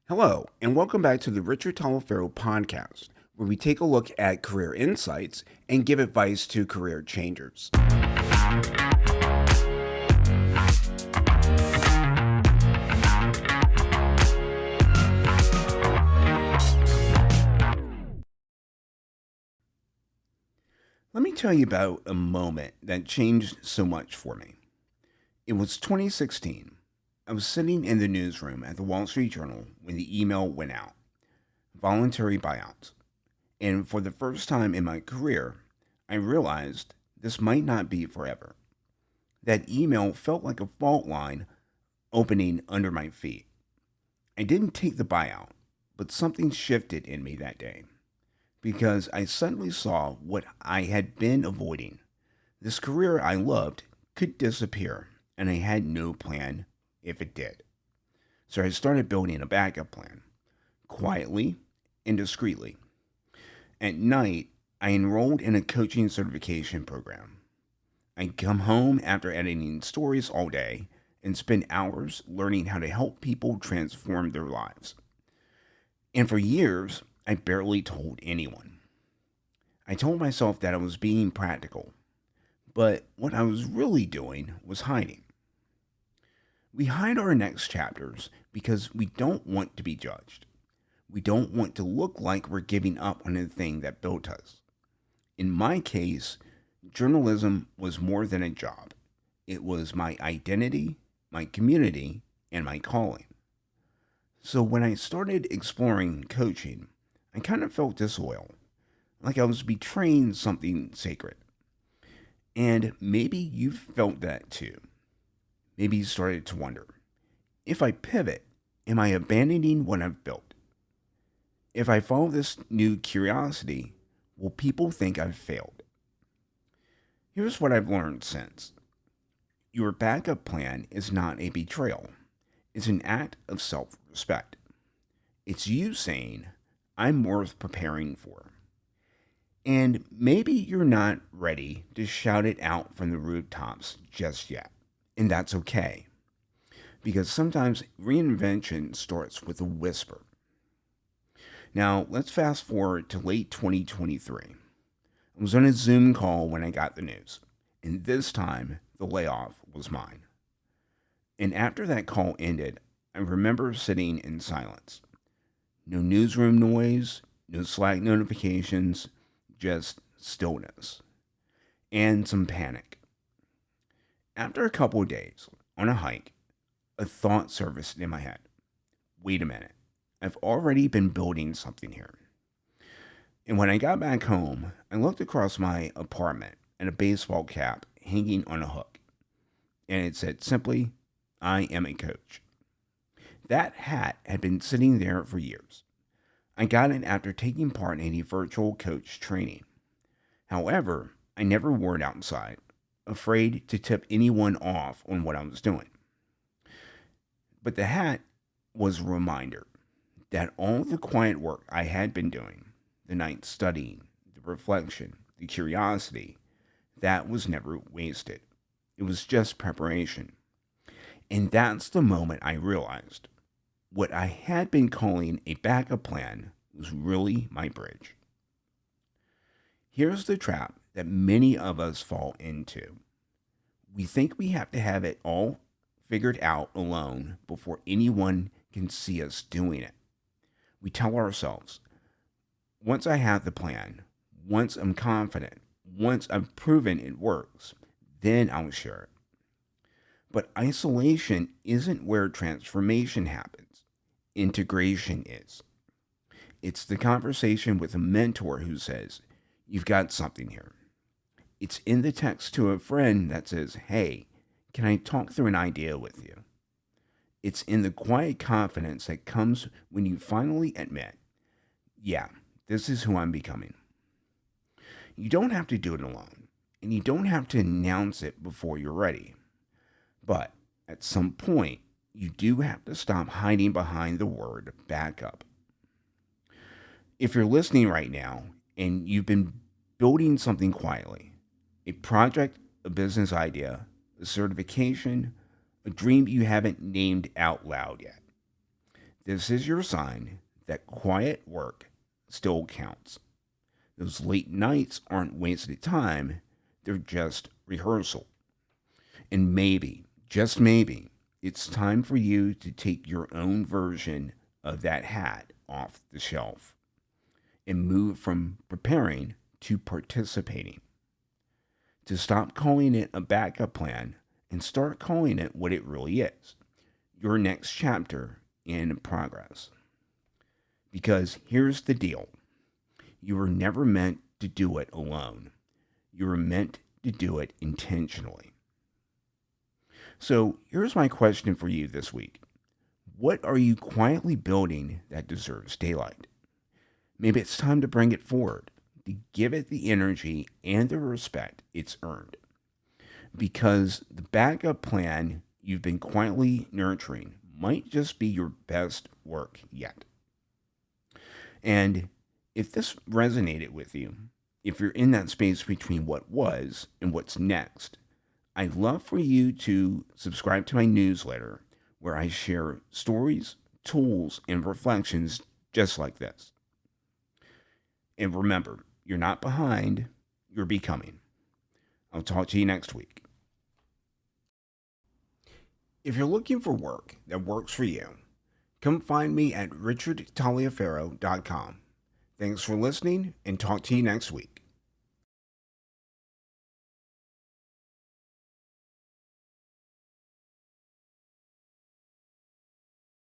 Hello, and welcome back to the Richard Talaferro podcast, where we take a look at career insights and give advice to career changers. Let me tell you about a moment that changed so much for me. It was 2016. I was sitting in the newsroom at the Wall Street Journal when the email went out: voluntary buyouts. And for the first time in my career, I realized this might not be forever. That email felt like a fault line opening under my feet. I didn't take the buyout, but something shifted in me that day because I suddenly saw what I had been avoiding. This career I loved could disappear, and I had no plan if it did. So I started building a backup plan, quietly and discreetly. At night, I enrolled in a coaching certification program. I'd come home after editing stories all day and spend hours learning how to help people transform their lives. And for years, I barely told anyone. I told myself that I was being practical, but what I was really doing was hiding. We hide our next chapters because we don't want to be judged. We don't want to look like we're giving up on the thing that built us. In my case, journalism was more than a job. It was my identity, my community, and my calling. So when I started exploring coaching, I kind of felt disloyal, like I was betraying something sacred. And maybe you felt that too. Maybe you started to wonder, if I pivot, am I abandoning what I've built? If I follow this new curiosity, will people think I've failed? Here's what I've learned since. Your backup plan is not a betrayal. It's an act of self respect. It's you saying, I'm worth preparing for. And maybe you're not ready to shout it out from the rooftops just yet. And that's okay. Because sometimes reinvention starts with a whisper. Now, let's fast forward to late 2023. I was on a Zoom call when I got the news, and this time the layoff was mine. And after that call ended, I remember sitting in silence. No newsroom noise, no Slack notifications, just stillness and some panic. After a couple of days on a hike, a thought surfaced in my head. Wait a minute, I've already been building something here. And when I got back home, I looked across my apartment at a baseball cap hanging on a hook, and it said simply, I am a coach. That hat had been sitting there for years. I got it after taking part in a virtual coach training. However, I never wore it outside, afraid to tip anyone off on what I was doing. But the hat was a reminder that all the quiet work I had been doing, the night studying, the reflection, the curiosity, that was never wasted. It was just preparation. And that's the moment I realized what I had been calling a backup plan was really my bridge. Here's the trap that many of us fall into. We think we have to have it all figured out alone before anyone can see us doing it. We tell ourselves, once I have the plan, once I'm confident, once I've proven it works, then I'll share it. But isolation isn't where transformation happens. Integration is. It's the conversation with a mentor who says, you've got something here. It's in the text to a friend that says, hey, can I talk through an idea with you? It's in the quiet confidence that comes when you finally admit, yeah, this is who I'm becoming. You don't have to do it alone, and you don't have to announce it before you're ready. But at some point, you do have to stop hiding behind the word backup. If you're listening right now and you've been building something quietly, a project, a business idea, a certification, a dream you haven't named out loud yet, This is your sign that quiet work still counts. Those late nights aren't wasted time, they're just rehearsal. And maybe, just maybe, it's time for you to take your own version of that hat off the shelf and move from preparing to participating. To stop calling it a backup plan and start calling it what it really is, your next chapter in progress. Because here's the deal, you were never meant to do it alone, you were meant to do it intentionally. So here's my question for you this week. What are you quietly building that deserves daylight? Maybe it's time to bring it forward, to give it the energy and the respect it's earned. Because the backup plan you've been quietly nurturing might just be your best work yet. And if this resonated with you, if you're in that space between what was and what's next, I'd love for you to subscribe to my newsletter where I share stories, tools, and reflections just like this. And remember, you're not behind, you're becoming. I'll talk to you next week. If you're looking for work that works for you, come find me at richardtaliaferro.com. Thanks for listening and talk to you next week.